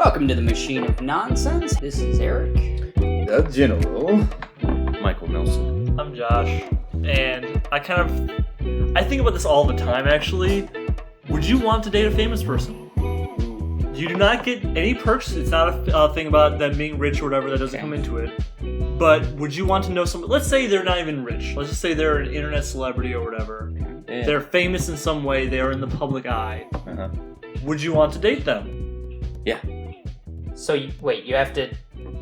Welcome to the Machine of Nonsense. This is Eric. The General. Michael Nelson. I'm Josh, and I think about this all the time, actually. Would you want to date a famous person? You do not get any perks. It's not a thing about them being rich or whatever. That doesn't come into it. But would you want to know someone? Let's say they're not even rich. Let's just say they're an internet celebrity or whatever. Yeah. They're famous in some way. They are in the public eye. Uh-huh. Would you want to date them? Yeah. So, you have to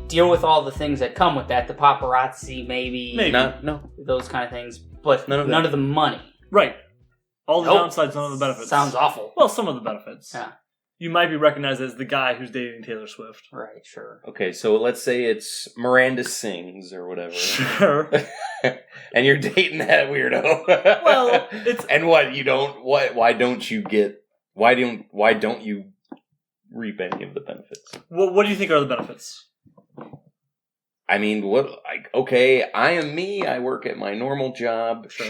deal with all the things that come with that. The paparazzi, maybe. No. Those kind of things. But None of none that. of the money. Right. All the Nope. downsides, none of the benefits. Sounds awful. Well, some of the benefits. Yeah. You might be recognized as the guy who's dating Taylor Swift. Right, sure. Okay, so let's say it's Miranda Sings or whatever. Sure. And you're dating that weirdo. Well, it's... And what, you don't... Why don't you reap any of the benefits? What do you think are the benefits? I mean, okay, I am me. I work at my normal job. Sure.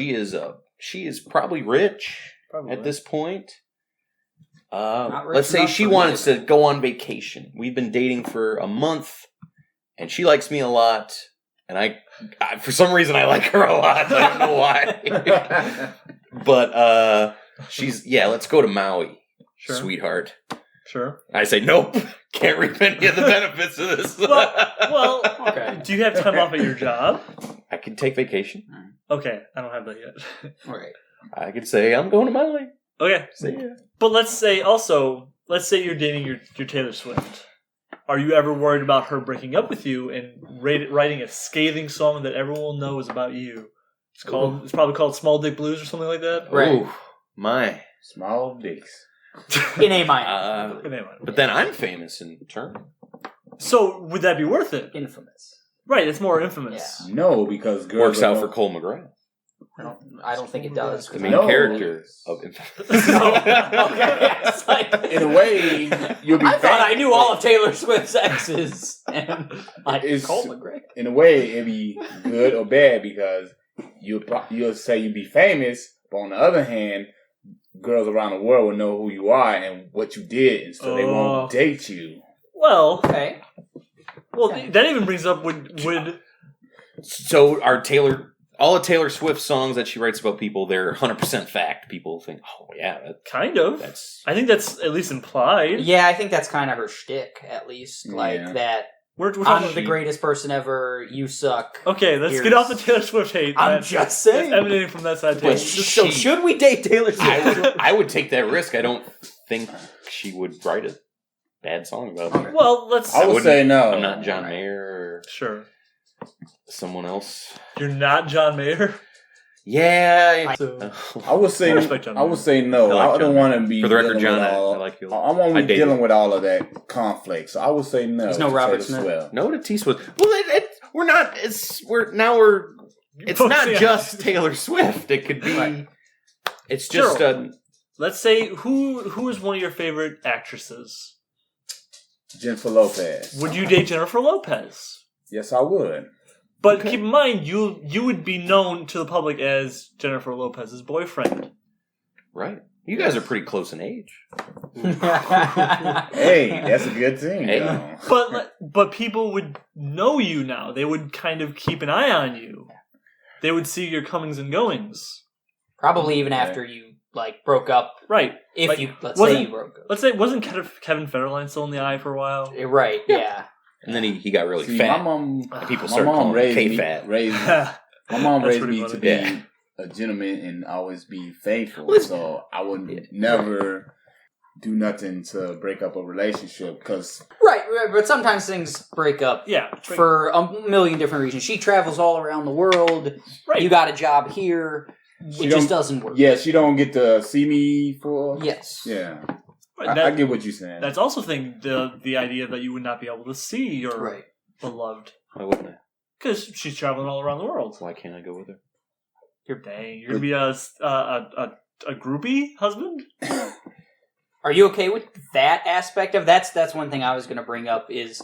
She is probably rich Probably. at this point. Not rich Let's say enough she for wants me. to go on vacation. We've been dating for a month, and she likes me a lot. And I for some reason, I like her a lot. I don't know why. But let's go to Maui, Sure. sweetheart. Sure. I say, nope, can't reap any of the benefits of this. Well, Okay. do you have time off at your job? I can take vacation. Okay, I don't have that yet. Right. I can say, I'm going to Maui. Okay. See ya. But let's say you're dating your Taylor Swift. Are you ever worried about her breaking up with you and writing a scathing song that everyone will know is about you? It's probably called Small Dick Blues or something like that. Right. Ooh, my. Small dicks. In A minor. But anyway. But then I'm famous in turn. So would that be worth it? Infamous. Right, it's more infamous. No, because girls Works out for Cole McGrath, I don't think it does. the main No. character of Infamous. No. Okay. It's like, In a way, you'll be. I thought I knew all of Taylor Swift's exes. And It's- Cole McGregor. In a way, it'd be good or bad because you'll say you'll be famous, but on the other hand, girls around the world will know who you are and what you did, and so they won't date you. Well, Okay. that even brings up would So all of Taylor Swift songs that she writes about people, they're 100% fact. People think, oh yeah, kind of. that's... I think that's at least implied. Yeah, I think that's kind of her shtick, at least. Like Yeah. that. We're talking I'm the greatest person ever. You suck. Okay, let's get off the Taylor Swift hate. I'm That's just saying. emanating from that side. But Taylor. so should we date Taylor Swift? I would take that risk. I don't think she would write a bad song about me. Well, let's. I would say no. I'm not John Mayer or Sure. someone else. You're not John Mayer. Yeah. I would say. I respect John I would say no. I like I don't John. want to be. For the record, dealing John, with I all, like you. I won't I be dated dealing you. with all of that conflict. So I would say no. There's no to Robert Taylor Smith. Swift. No to T Swift. Well, we're not. It's not just Taylor Swift. It could be. Right. It's just Sure. Let's say who is one of your favorite actresses? Jennifer Lopez. Would you date Jennifer Lopez? Yes, I would. But keep in mind, you would be known to the public as Jennifer Lopez's boyfriend. right. You guys are pretty close in age. Hey, that's a good thing. Hey. you know. But people would know you now. They would kind of keep an eye on you. They would see your comings and goings. Probably even after you broke up. Right. If Like, let's say you broke up. Let's say, wasn't Kevin Federline still in the eye for a while? Right. Yeah. And then he got really See, fat. my mom, And people my started mom calling him raised me, K-fat. my mom That's raised pretty me funny. to be Yeah. a gentleman and always be faithful. Listen- So I would Yeah. never do nothing to break up a relationship because Right. But sometimes things break up Yeah. for a million different reasons. She travels all around the world. Right. You got a job here. She It just don't- doesn't work. yeah, she don't get to see me for Yes. yeah. Right, I that- get what you're saying. That's also the idea that you would not be able to see your Right. beloved Why wouldn't I? because she's traveling all around the world. Why can't I go with her? You're gonna be a groupie husband. Are you okay with that aspect of that's one thing I was going to bring up is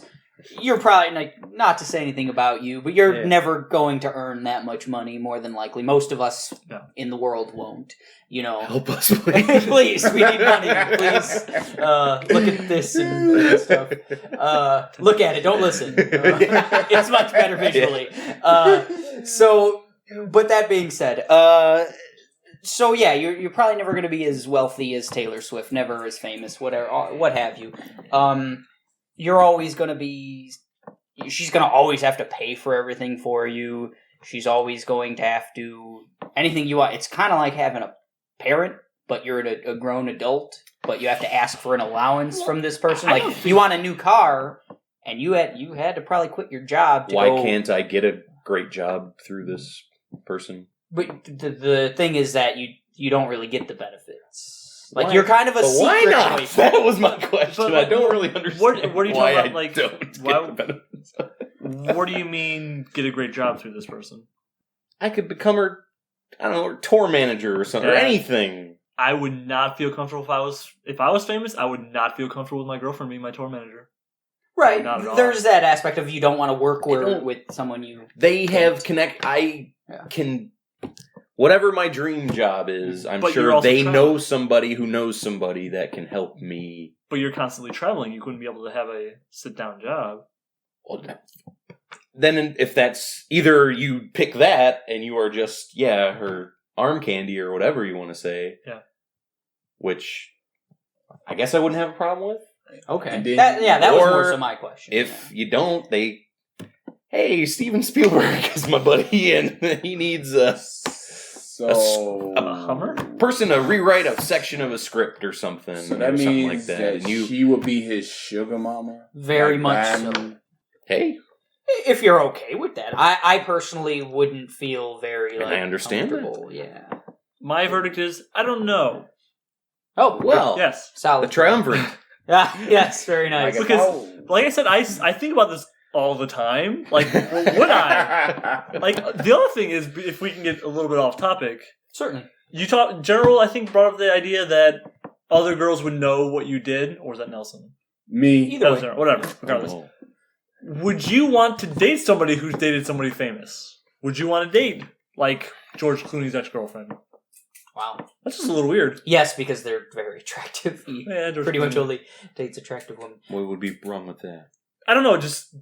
you're probably like, not to say anything about you, but you're Yeah. never going to earn that much money. More than likely, most of us Yeah. in the world won't. You know, Help us, please. please, we need money. Please, look at this and stuff. Look at it. Don't listen. It's much better visually. So, but that being said, so yeah, you're probably never going to be as wealthy as Taylor Swift, never as famous, whatever, what have you. You're always going to be. She's going to always have to pay for everything for you. She's always going to have to anything you want. It's kind of like having a parent, but you're a grown adult, but you have to ask for an allowance from this person. I Like don't think- you want a new car, and you had to probably quit your job to Why go. can't I get a great job through this person? But the thing is that you don't really get the benefits. Like Why? you're kind of a But secret why not? choice. That was my question. But- I don't really understand what are you why talking about, I like, don't why- get the benefits. What do you mean get a great job through this person? I could become her, I don't know, her tour manager or something, or Yeah. anything. I would not feel comfortable if I was famous. I would not feel comfortable with my girlfriend being my tour manager. Right. Not at all. There's that aspect of you don't want to work I don't- with someone you. They have I Yeah. can, whatever my dream job is, I'm But you're sure also they traveling. know somebody who knows somebody that can help me. But you're constantly traveling. You couldn't be able to have a sit-down job. Well, then if that's either you pick that and you are just, her arm candy or whatever you want to say. Yeah. Which I guess I wouldn't have a problem with. Okay. And then- That was or more so my question. If you don't, hey, Steven Spielberg is my buddy and he needs a So A Hummer? person to rewrite a section of a script or something, So or that something means like that. that And you, she would be his sugar mama. Very Like much Bam. so. hey, If you're okay with that, I personally wouldn't feel very And like I understand that. comfortable. Yeah. My verdict is I don't know. Oh well, Yes. solid. the triumvirate. Ah, yes, very nice. Like, Because- Like I said, I think about this all the time. Like, would I? Like, the other thing is, if we can get a little bit off topic, Certainly. General, I think, brought up the idea that other girls would know what you did, or was that Nelson? Me. Either That way. was General, whatever. Regardless. Oh. Would you want to date somebody who's dated somebody famous? Would you want to date, like, George Clooney's ex-girlfriend? Wow. That's just a little weird. Yes, because they're very attractive. He Yeah, George pretty much Clooney. only dates attractive women. What would be wrong with that? I don't know, just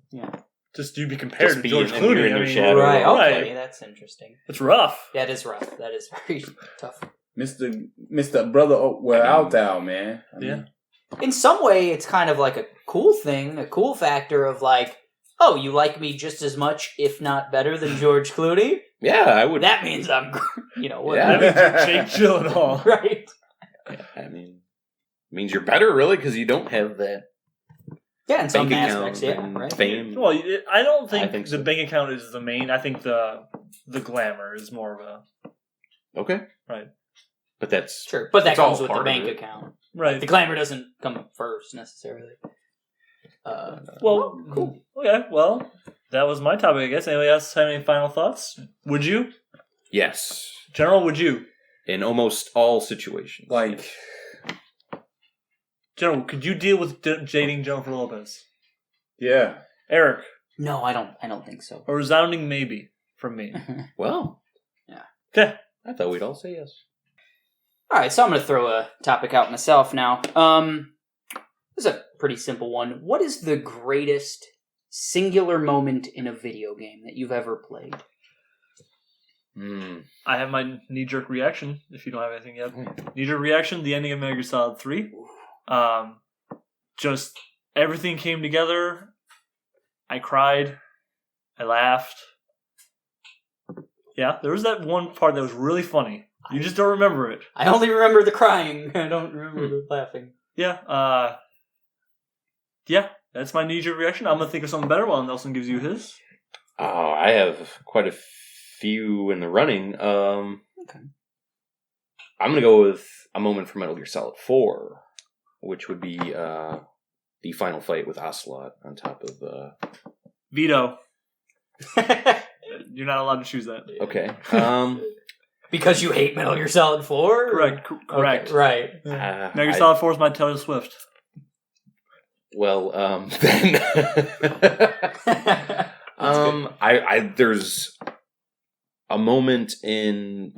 you'd be compared Just to be George in- you're Clooney. in I their mean, shadow. Right. Okay. Right. That's interesting. It's rough. Yeah, it is rough. That is very tough. Mr. Brother Out Thou, man. I mean, Yeah. In some way, it's kind of like a cool thing, a cool factor of like, oh, you like me just as much, if not better, than George Clooney? Yeah, I would. That means I'm, whatever. Yeah. That means Jake Gyllenhaal. Right. I mean, means you're better, really, because you don't have that Yeah, in some bank aspects, account yeah, and right. fame. Well, I don't think, I think the so. bank account is the main. I think the glamour is more of a Okay, right. but that's Sure, but that It's all comes with the part of bank it. account. Right. The glamour doesn't come first, necessarily. Well, cool. Okay. Well, that was my topic. I guess. Anybody else have any final thoughts? Would you, yes, General? Would you, in almost all situations. like, General? Could you deal with dating Jennifer Lopez? yeah. Eric, No, I don't think so. a resounding maybe from me. well, Okay. I thought we'd all say yes. All right, so I'm going to throw a topic out myself now. This is a pretty simple one. What is the greatest singular moment in a video game that you've ever played? I have my knee-jerk reaction. If you don't have anything yet, knee-jerk reaction: the ending of Metal Gear Solid 3. Just everything came together. I cried. I laughed. Yeah, there was that one part that was really funny. You just don't remember it. I only remember the crying. I don't remember the laughing. Yeah. Yeah. That's my knee-jerk reaction. I'm gonna think of something better while Nelson gives you his. Oh, I have quite a few in the running. Okay. I'm gonna go with a moment from Metal Gear Solid 4, which would be the final fight with Ocelot on top of. Veto. You're not allowed to choose that. Okay. Because you hate Metal Gear Solid 4? Correct. Correct. Okay, right. Metal Gear Solid 4 is my Taylor Swift. Well, then, I there's a moment in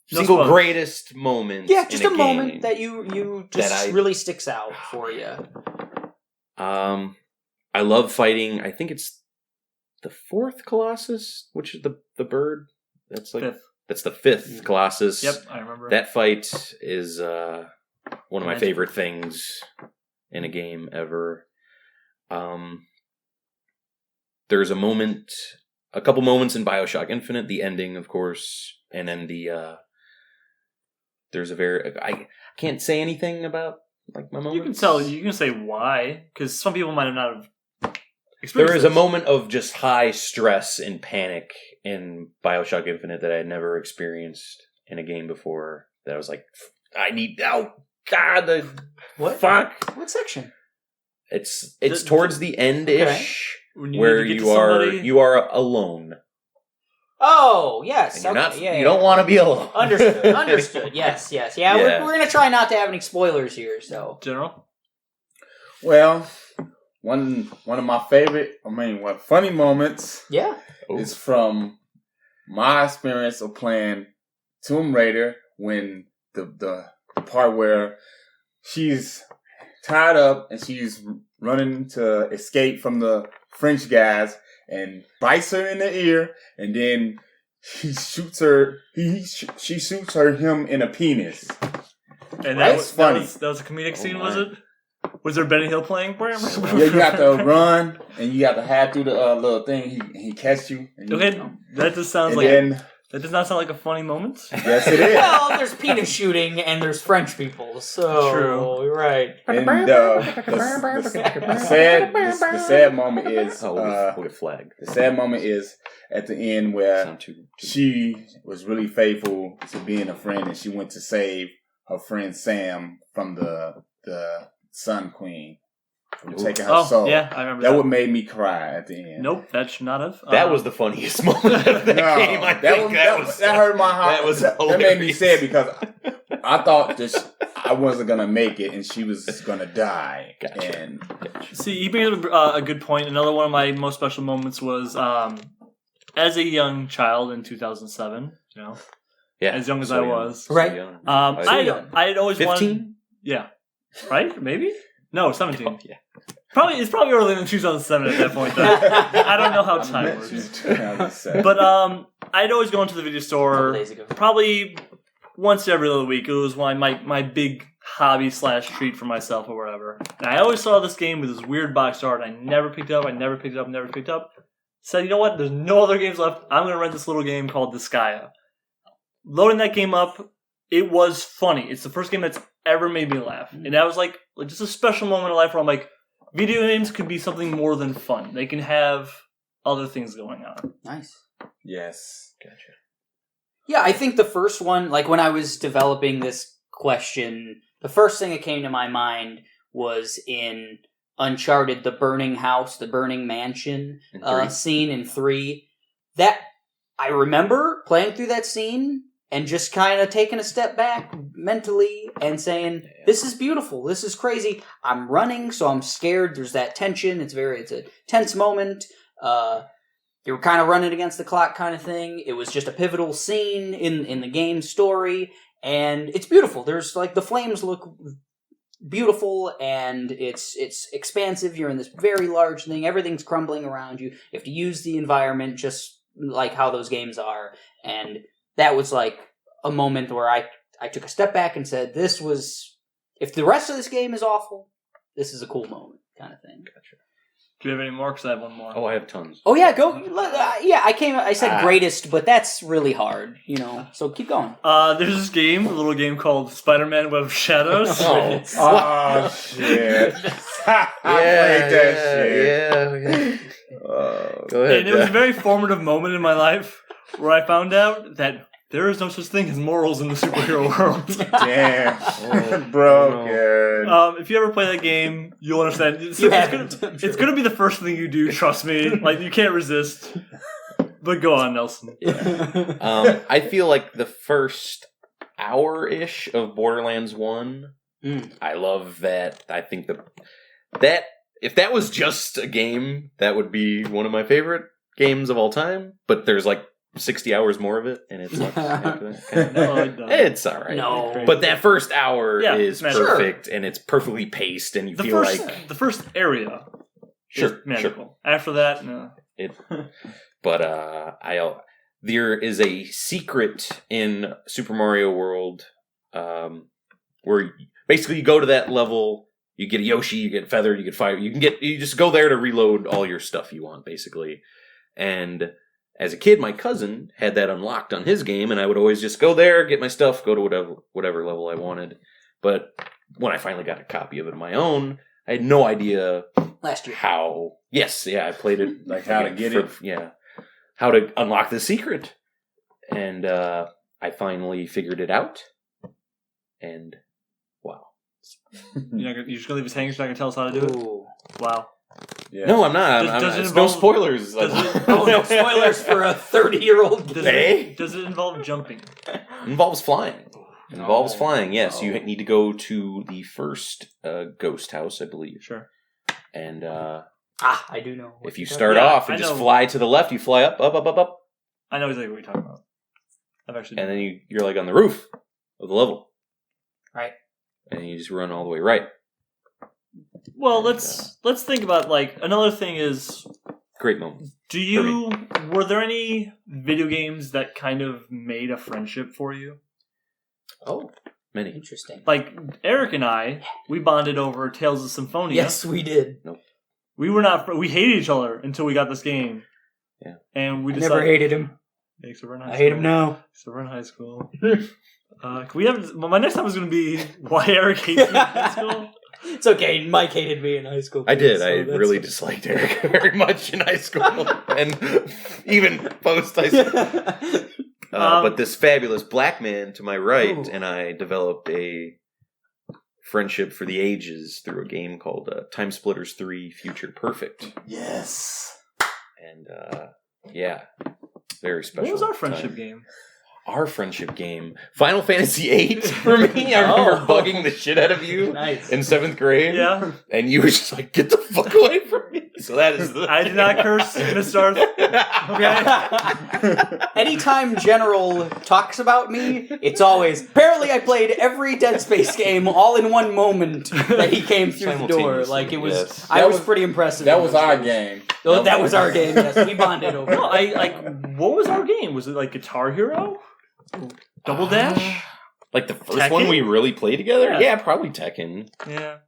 single spoilers. greatest moment. Yeah, just in a moment game. that you just really sticks out for you. I love fighting. I think it's the 4th Colossus, which is the bird. That's like 5th. that's the 5th Colossus. Yep, I remember. That fight is one of my Magic. favorite things in a game ever. There's a couple moments in BioShock Infinite, the ending, of course, and then there's I can't say anything about like my moments. You can say why, because some people might have not have experienced There is a this. moment of just high stress and panic in BioShock Infinite that I had never experienced in a game before. That I was like, What? fuck. What section? It's The- towards the end-ish When you where need to get you to are somebody. you are alone. Oh, yes. And you're Okay, not yeah, you don't want to be alone. Understood. Yes. Yeah, Yeah. we're going to try not to have any spoilers here, so. General. Well, one of my funny moments Yeah. Oh. is from my experience of playing Tomb Raider when the part where she's tied up and she's running to escape from the French guys and bites her in the ear, and then he shoots her. She shoots him in a penis. And That's funny. That was a comedic scene, my. was it? Was there Benny Hill playing? Yeah, you have to run and you have to hide through the little thing. He catch you. And you Okay, that just sounds and like then that does not sound like a funny moment. yes, it is. Well, there's penis shooting and there's French people, so. True. You're right. And the sad moment is we'll get flagged. the sad moment is at the end where Sound too she was really faithful to being a friend, and she went to save her friend Sam from the Sun Queen from taking her Oh, soul. yeah, I remember That that. would made me cry at the end. Nope, that should not have. That was the funniest moment of the No, game. I think that hurt my heart. that was That made me hilarious. sad because I thought I wasn't gonna make it, and she was gonna die. Gotcha. And See, you bring up a good point. Another one of my most special moments was as a young child in 2007. You know, Yeah, as young as so I young. was. So Right. young. young. I had always wanted. 15? Yeah, right? Maybe no, 17. Oh, yeah. It's probably earlier than 2007 at that point. Though. I don't know how time works. But I'd always go into the video A couple store days ago. probably once every other week. It was my big hobby / treat for myself or whatever. And I always saw this game with this weird box art. I never picked it up. Said, you know what? There's no other games left. I'm going to rent this little game called Disgaea. Loading that game up, it was funny. It's the first game that's ever made me laugh. And that was like just a special moment in life where I'm like, video games could be something more than fun. They can have other things going on. Nice. yes, Gotcha. Yeah, I think the first one, like when I was developing this question, the first thing that came to my mind was in Uncharted, the burning house, the burning mansion In 3? scene in 3. That I remember playing through that scene and just kind of taking a step back mentally and saying, this is beautiful, this is crazy. I'm running, so I'm scared. There's that tension. It's a tense moment. You're kind of running against the clock kind of thing. It was just a pivotal scene in the game story, and it's beautiful. There's like the flames look beautiful, and it's expansive. You're in this very large thing. Everything's crumbling around you. You have to use the environment just like how those games are, and that was like a moment where I took a step back and said, this was, if the rest of this game is awful, this is a cool moment kind of thing. Gotcha. Do you have any more? Because I have one more. Oh, I have tons. Oh yeah, go. Yeah, I said greatest, but that's really hard, so keep going. There's this game, a little game called Spider-Man Web of Shadows. oh shit! I played that shit. Yeah. Go ahead. And it was a very formative moment in my life where I found out that there is no such thing as morals in the superhero world. Damn, broken. If you ever play that game, you'll understand. You It's haven't, I'm sure. gonna be the first thing you do. Trust me. Like you can't resist. But go on, Nelson. I feel like the first hour-ish of Borderlands 1 I love that. I think that if that was just a game, that would be one of my favorite games of all time. But there's like 60 hours more of it, and it's like No, it doesn't. it's all right. No. But that first hour is magical. perfect, and it's perfectly paced, and you feel like The first area is magical. After that, no. But there is a secret in Super Mario World where basically you go to that level, you get a Yoshi, you get Feather, you get Fire, you just go there to reload all your stuff you want, basically. And as a kid, my cousin had that unlocked on his game, and I would always just go there, get my stuff, go to whatever level I wanted. But when I finally got a copy of it of my own, I had no idea Last year. how. Yes, yeah, I played it Like how to get it? Yeah, how to unlock the secret, and I finally figured it out. And wow, You're just gonna leave us hanging. You're not gonna tell us how to do it. Ooh. Wow. Yeah. no, I'm not. Does it It's involve- no spoilers. does it- Oh no! Spoilers for a 30-year-old. Does it involve jumping? Involves flying. Involves Oh. flying. Yes, you Oh. need to go to the first ghost house, I believe. Sure. And I do know. if you start Yeah, off and I just know. fly to the left, you fly up, up, up, up, up, I know exactly what you're talking about. I've actually. and then you're like on the roof of the level. Right. And you just run all the way right. Well, let's think about like another thing is. Great moment. Were there any video games that kind of made a friendship for you? Oh, Many. interesting. Like Eric and I, we bonded over Tales of Symphonia. Yes, we did. We hated each other until we got this game. Yeah. And we I decided. never hated him. Except we're in high I hate school. him now. Except we're in high school. Can we have? My next time is going to be why Eric hates me in high school. It's okay. Mike hated me in high school. I did. so I that's really fine. disliked Eric very much in high school and even post high school. But this fabulous black man to my right Ooh. and I developed a friendship for the ages through a game called Time Splitters 3 Future Perfect. Yes. And yeah, very special. What was our friendship time. game? Our friendship game. Final Fantasy VIII for me. I remember bugging the shit out of you Nice. in 7th grade. Yeah, And you were just like, get the fuck away from me. So that is the... I did not curse, Miss Darth. Anytime General talks about me, it's always apparently I played every Dead Space game all in one moment that he came through the door. Like it was, Yes. I That was was- pretty impressive. That in was those our games. game. Oh, that was our game. Yes, we bonded over. No, it. what was our game? Was it like Guitar Hero? Double Dash? Like the first Tekken? one we really played together? Yeah. Yeah, probably Tekken. Yeah.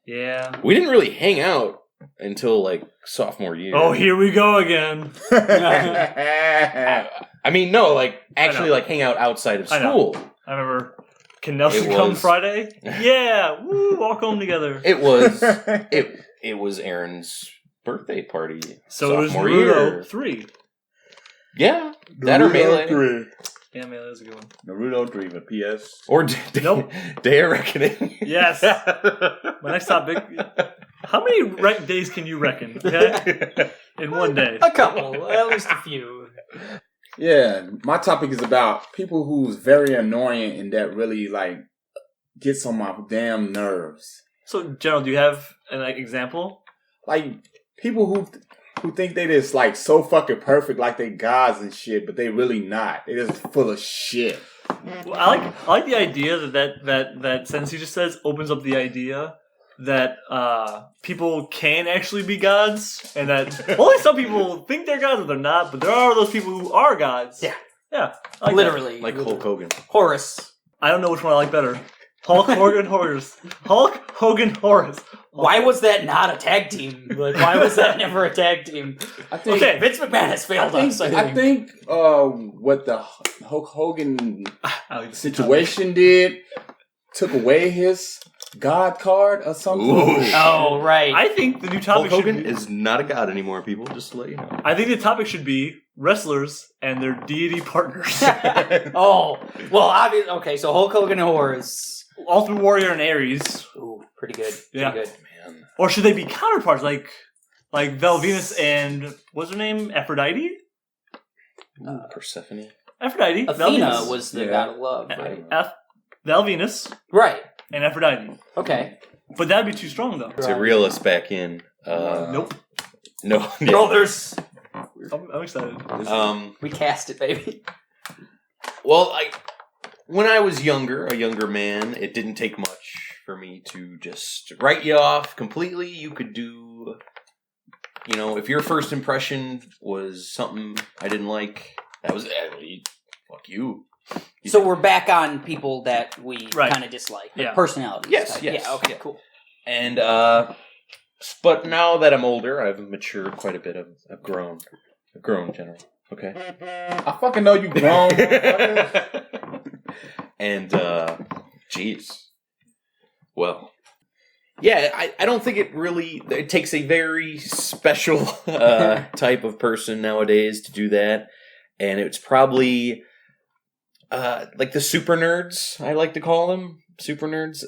Yeah. We didn't really hang out until like sophomore year. Oh, here we go again. I mean, no, like actually know. like hang out outside of I know. school. I remember. Can Nelson It come was- Friday? Yeah. Woo, walk home together. It was it was Aaron's birthday party. So it was sophomore Naruto year. 3. Yeah, that or Melee. 3. Yeah, man, that was a good one. Naruto 3 for PS. Or Nope. Day of Reckoning. Yes. My next topic. How many days can you reckon? Okay? In one day. A couple, at least a few. Yeah, my topic is about people who's very annoying and that really like gets on my damn nerves. So, General, do you have an example? Like people who think they just like so fucking perfect, like they gods and shit, but they really not. They just full of shit. Well, I like the idea that sentence he just says opens up the idea that people can actually be gods, and that only some people think they're gods, but they're not. But there are those people who are gods. Yeah. Yeah. I like Literally, Like Hulk Hogan. Horus. that. I don't know which one I like better. Hulk Hogan Horus. Hulk Hogan Horus. Why was that not a tag team? Like, why was that never a tag team? I think. Okay. Vince McMahon has failed us. I think what the Hulk Hogan I like this situation did took away his God card or something. Ooh. Oh, right. I think the new Hulk topic should Hogan be, is not a god anymore, people. Just to let you know. I think the topic should be wrestlers and their deity partners. Oh, well, obviously. Okay, so Hulk Hogan and Horus. Ultimate Warrior and Ares. Ooh, pretty good. Yeah. Pretty good. Man. Or should they be counterparts, like Val Venus and what's her name? Aphrodite? Persephone. Aphrodite. Val Athena Venus. was the Yeah. god of love, right? Val Venus. Right. and Aphrodite. Okay. But that'd be too strong, though. To reel us back in. Nope. No. No, there's. I'm excited. We cast it, baby. Well, when I was younger, a younger man, it didn't take much for me to just write you off completely. You could do, if your first impression was something I didn't like, that was fuck you. So we're back on people that we Right. kind of dislike. Yeah. Personalities. Yes, type. yes. Yeah, okay, Yeah. cool. And, but now that I'm older, I've matured quite a bit. I've grown. I've grown, General. Okay. I fucking know you grown. motherfucker. And, jeez. Well, yeah, I don't think it takes a very special type of person nowadays to do that. And it's probably, like the super nerds, I like to call them. Super nerds.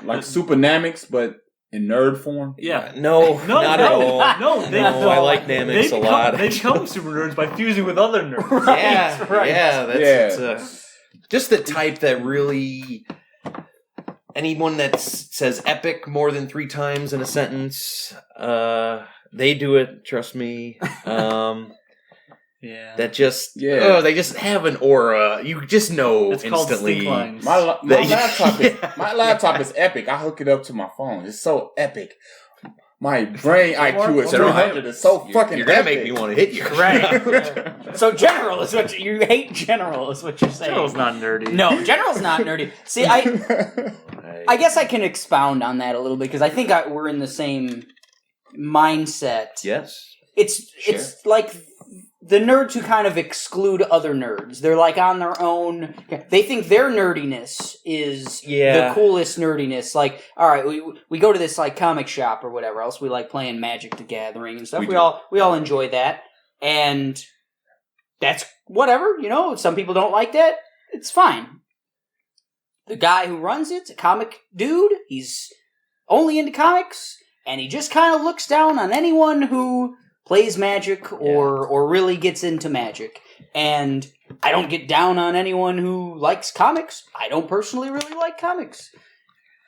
Like Supernamics, but in nerd form. Yeah. No, not at all. No, I like Namix a lot. They become super nerds by fusing with other nerds. Yeah, right. yeah, that's Yeah. it's, just the type that really anyone that says epic more than 3 times in a sentence, they do it. Trust me. Yeah. That just Yeah. they just have an aura. You just know It's called instantly. stink lines. My laptop is epic. I hook it up to my phone. It's so epic. My brain IQ is 300. It's so fucking You're gonna epic. make me want to hit you. Right. So General is what you hate. General is what you're saying. General's not nerdy. No, General's not nerdy. See, I guess I can expound on that a little bit because I think we're in the same mindset. Yes. It's like the nerds who kind of exclude other nerds. They're like on their own. They think their nerdiness is the coolest nerdiness. Like, all right, we go to this like comic shop or whatever else. We like playing Magic the Gathering and stuff. We all enjoy that, and that's whatever. Some people don't like that. It's fine. The guy who runs it's a comic dude. He's only into comics, and he just kind of looks down on anyone who plays Magic or really gets into Magic. And I don't get down on anyone who likes comics. I don't personally really like comics.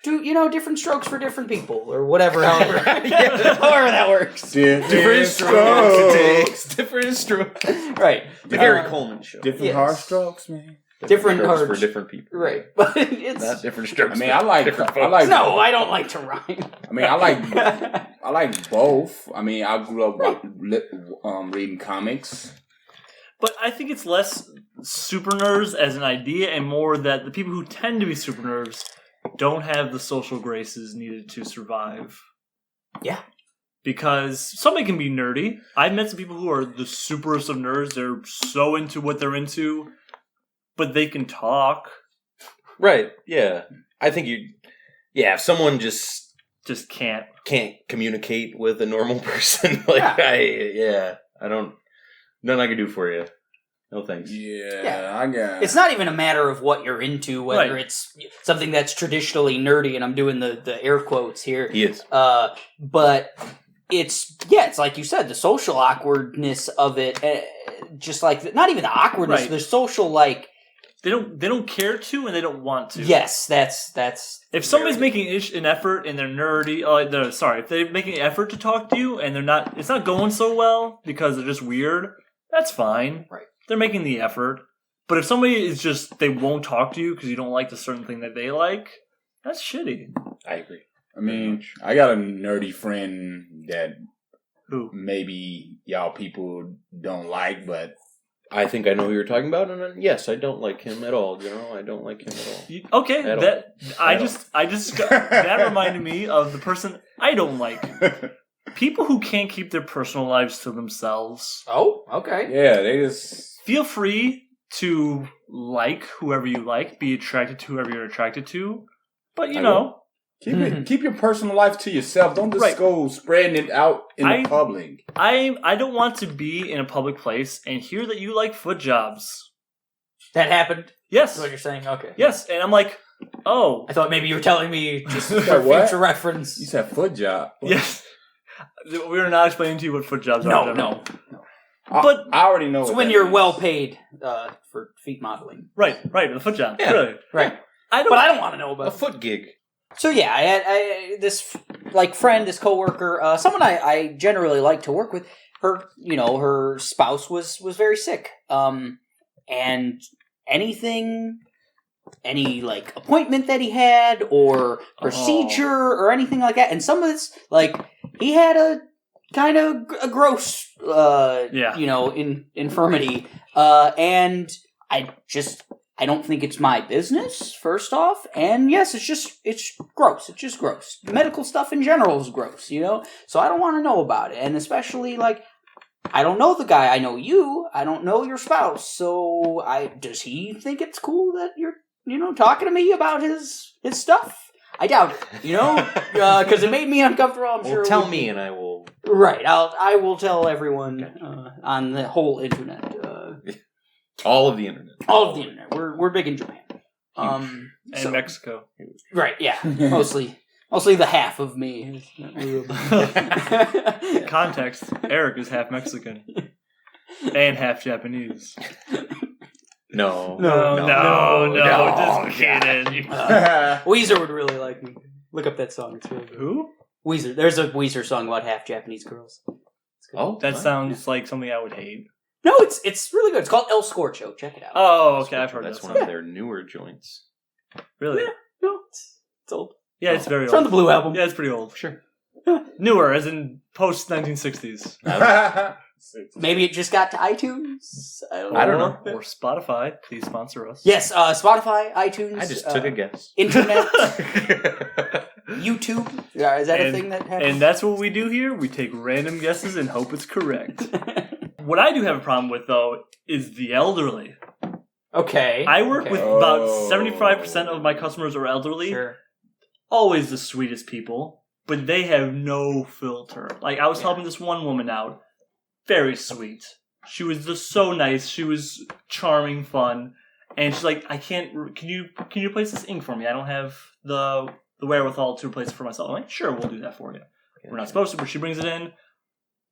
Different strokes for different people or whatever, however that works. Different strokes. Different strokes. Right. The Gary Coleman show. Different hard strokes, man. Different strokes hard for different people. Right. But it's Not different strokes. I mean, I like. no, I don't like to rhyme. I mean, I like both. I mean, I grew up reading comics. But I think it's less super nerds as an idea and more that the people who tend to be super nerds don't have the social graces needed to survive. Yeah. Because somebody can be nerdy. I've met some people who are the superest of nerds. They're so into what they're into, but they can talk. Right, yeah. I think if someone just can't communicate with a normal person, I don't, nothing I can do for you. No thanks. Yeah, I guess. It's not even a matter of what you're into, whether Right. it's something that's traditionally nerdy, and I'm doing the air quotes here. He is. But it's like you said, the social awkwardness of it, just like not even the awkwardness, Right. the social like. They don't care to and they don't want to. Yes, that's. If somebody's making an effort and they're nerdy, if they're making an effort to talk to you and it's not going so well because they're just weird, that's fine. Right. They're making the effort. But if somebody is just, they won't talk to you because you don't like the certain thing that they like, that's shitty. I agree. I mean, I got a nerdy friend that Who? maybe y'all people don't like, but I think I know who you're talking about, and yes, I don't like him at all, General. I don't like him at all. Okay, At all. that reminded me of the person I don't like. People who can't keep their personal lives to themselves. Oh, okay. yeah, they just. Feel free to like whoever you like, be attracted to whoever you're attracted to, but I will. Keep your personal life to yourself. Don't just Right. go spreading it out in the public. I don't want to be in a public place and hear that you like foot jobs. That happened. Yes. That's what you're saying. Okay. Yes, and I'm like, oh. I thought maybe you were telling me just for said what? future reference. You said foot job. Yes. We are not explaining to you what foot jobs are. No, General. no. But I already know. It's what when that you're is. well paid for feet modeling. Right, the foot job. Yeah. Really. Right. but I don't want to know about A it. foot gig. So yeah, I had this like friend, this coworker, someone I generally like to work with. Her spouse was very sick. And any like appointment that he had or procedure or anything like that, and some of this like he had a kind of a gross infirmity, and I don't think it's my business, first off. And yes, it's gross. It's just gross. Medical stuff in general is gross, So I don't want to know about it. And especially, like, I don't know the guy. I know you. I don't know your spouse. So does he think it's cool that you're, talking to me about his stuff? I doubt it, because it made me uncomfortable. I'm sure. Tell me and I will. Right. I will tell everyone on the whole internet. All of the internet. All of the internet. We're big in Japan. And Mexico. Right, yeah. Mostly the half of me. Context, Eric is half Mexican. And half Japanese. No, just kidding. Weezer would really like me. Look up that song. It's really good. Who? Weezer. There's a Weezer song about half Japanese girls. Oh, that sounds like something I would hate. No, it's really good. It's called El Scorcho. Check it out. Oh, okay, I've heard that's that one song. of their newer joints. Really? Yeah, no, it's old. Yeah, it's very It's old. from the Blue Album. Yeah, it's pretty old. Sure. Newer, as in post-1960s. Maybe it just got to iTunes. I don't know. Or Spotify. Please sponsor us. Yes, Spotify, iTunes. I just took a guess. Internet, YouTube. Is that a thing that happens? And that's what we do here. We take random guesses and hope it's correct. What I do have a problem with, though, is the elderly. Okay. I work Okay. with about 75% of my customers are elderly. Sure. Always the sweetest people, but they have no filter. Like, I was helping this one woman out. Very sweet. She was just so nice. She was charming, fun. And she's like, can you replace this ink for me? I don't have the wherewithal to replace it for myself. I'm like, sure, we'll do that for you. We're not supposed to, but she brings it in.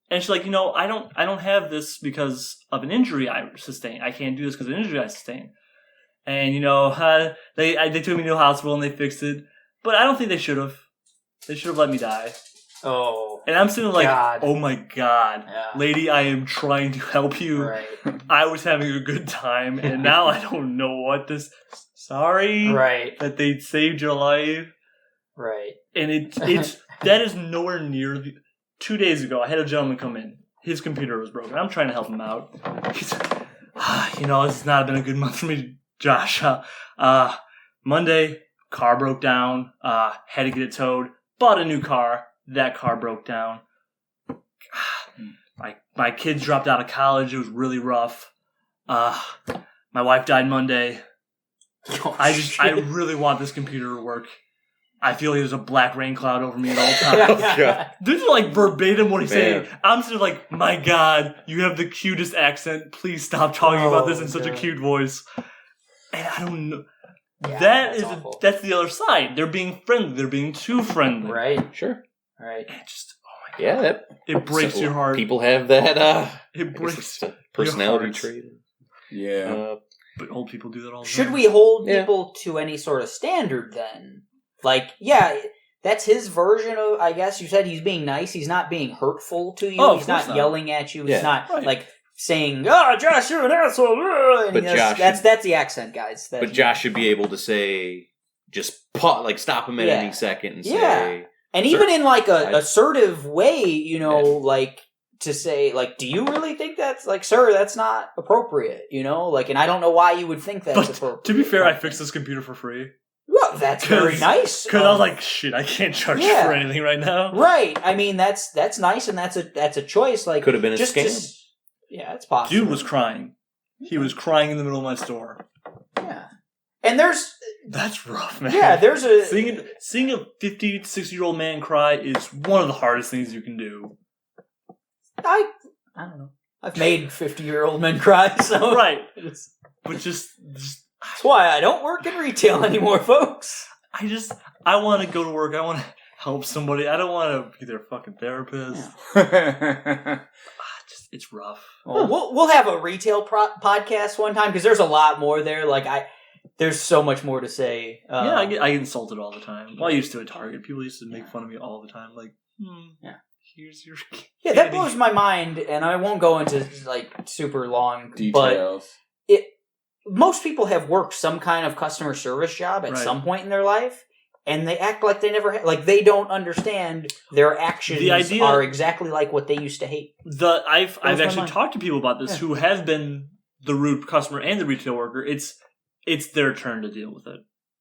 And she's like, I don't have this because of an injury I sustained. I can't do this because of an injury I sustained. And, they took me to the hospital and they fixed it. But I don't think they should have. They should have let me die. Oh. And I'm sitting like, God. oh my God. Yeah. Lady, I am trying to help you. Right. I was having a good time, and now I don't know what to... Sorry Right. that they saved your life. Right. And it's that is nowhere near... 2 days ago, I had a gentleman come in. His computer was broken. I'm trying to help him out. He's it's not been a good month for me, Josh. Monday, car broke down. Had to get it towed. Bought a new car. That car broke down. My kids dropped out of college. It was really rough. My wife died Monday. I really want this computer to work. I feel like there's a black rain cloud over me at all times. God. This is like verbatim what he's Man. saying. I'm sort of like, my God, you have the cutest accent. Please stop talking about this in such a God. cute voice. And I don't know. Yeah, that's awful. that's the other side. They're being friendly. They're being too friendly. Right. Sure. Right. And it just, Yeah, it breaks your heart. People have that It breaks. personality hearts. trait. Yeah. But old people do that all the Should time. we hold Yeah. people to any sort of standard then? Like, yeah, that's his version of, I guess you said he's being nice. He's not being hurtful to you. Oh, of he's course not not. yelling at you. Yeah. He's not Right. like saying, "Oh, Josh, you're an asshole." And But Josh- that's the accent, guys. But Josh should be able to say, just stop him at Yeah. any second and Yeah. say, and Sir, even in like a I- assertive way, like to say, like, do you really think that's like, sir, that's not appropriate, like, and I don't know why you would think that's But appropriate. to be fair, I fixed this computer for free. Well, that's very 'Cause- nice. Because I was like, shit, I can't charge you Yeah. for anything right now. right. I mean, that's nice, and that's a choice. Like, could have been a just scam. yeah, it's possible. Dude was crying. He was crying in the middle of my store. yeah, and there's That's rough, man. there's a Seeing a 50 to 60-year-old man cry is one of the hardest things you can do. I don't know. I've made 50-year-old men cry, so Right. It's- But just That's why I don't work in retail anymore, folks. I want to go to work. I want to help somebody. I don't want to be their fucking therapist. It's rough. Well, we'll have a retail podcast one time because there's a lot more there. Like there's so much more to say. Yeah, I get insulted all the time. Well, I used to at Target. People used to make fun of me all the time. Like, Yeah. here's your Yeah, that candy. blows my mind, and I won't go into like super long but Details. most people have worked some kind of customer service job at Right. some point in their life, and they act like they never like they don't understand their actions The idea- are exactly like what they used to hate. I've my actually mind. talked to people about this Yeah. who have been the rude customer and the retail worker. It's their turn to deal with it.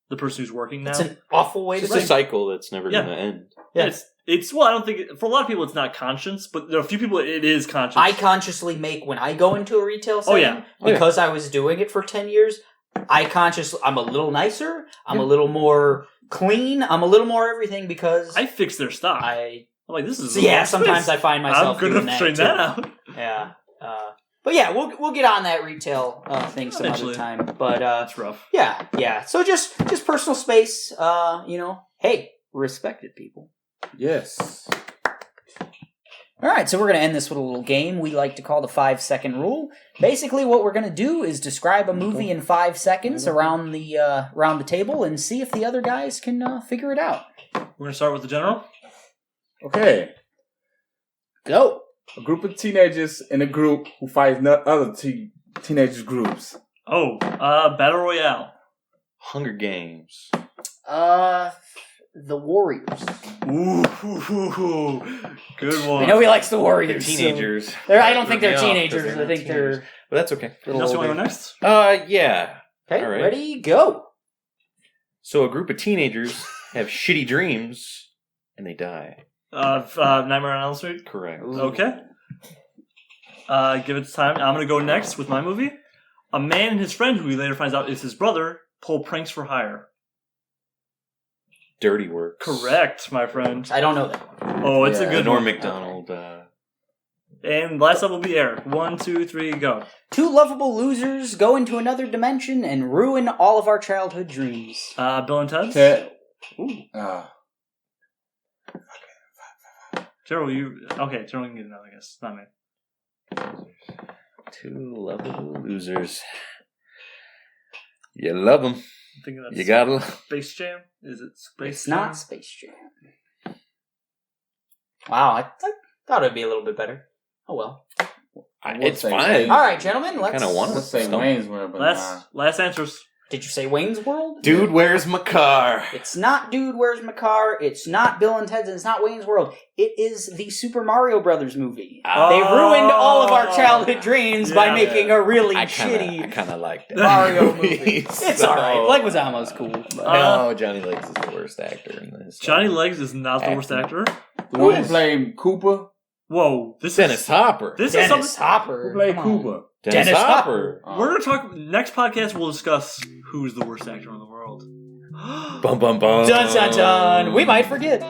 The person who's working now. It's an awful way It's to just a think. cycle that's never Yeah. going to end. Yeah. It's well, I don't think for a lot of people it's not conscious, but there are a few people it is conscious. I consciously make when I go into a retail setting, yeah. because I was doing it for 10 years, I'm a little nicer, I'm a little more clean, I'm a little more everything because I fix their stock. I'm like, this is so the yeah, wrong sometimes space. I find myself I'm gonna doing that straighten too. that out. Yeah. But yeah, we'll get on that retail thing some Eventually. other time. But That's rough. yeah. So just personal space. Hey, respected people. Yes. All right, so we're going to end this with a little game we like to call the 5-second rule. Basically, what we're going to do is describe a movie in 5 seconds around the table and see if the other guys can figure it out. We're gonna start with the general. Okay. Go. A group of teenagers in a group who fights other teenagers groups. Oh, Battle Royale. Hunger Games. The Warriors. Ooh, good one. I know he likes the They're Warriors. teenagers. I don't think they're Throw me off 'cause teenagers. they're I think teenagers. they're But that's okay. a little Nelson, you want to older. go next? Yeah. Okay, All right. ready, go. So a group of teenagers have shitty dreams and they die. Nightmare on Elm Street. Correct. Okay. Give it time. I'm gonna go next with my movie. A man and his friend, who he later finds out is his brother, pull pranks for hire. Dirty Work. Correct, my friend. I don't know that one. Oh, it's a Yeah. good Norm one. Macdonald. And last up will be Eric. 1, 2, 3, go. Two lovable losers go into another dimension and ruin all of our childhood dreams. Bill and Ted. Ted. Ooh. Gerald, okay, Gerald can get another guess. Not me. Two lovable losers. You love them. I'm thinking that's You gotta. Space Jam. Is it Space It's Jam? not Space Jam. Wow, I thought it'd be a little bit better. Oh well. It's say fine. Wayne's. All right, gentlemen. Let's. Kinda want Let's say Stump. Wayne's World, but nah. Last answers. Did you say Wayne's World? Dude, where's my car? It's not Dude, Where's My Car? It's not Bill and Ted's, and it's not Wayne's World. It is the Super Mario Brothers movie. Oh. They ruined all of our childhood dreams by Yeah. making a really I shitty kind of like that. Mario movie. It's So- alright. Leguizamo's cool. But No, Johnny Legs is the worst actor in this. Johnny Legs is not the worst actor. The one who played Cooper. Whoa, this Dennis is Hopper. this is Dennis something. Hopper. Who played Come on. Cooper? Dennis Hopper. We're gonna talk next podcast. We'll discuss who's the worst actor in the world. Bum bum bum. Dun dun dun. We might forget.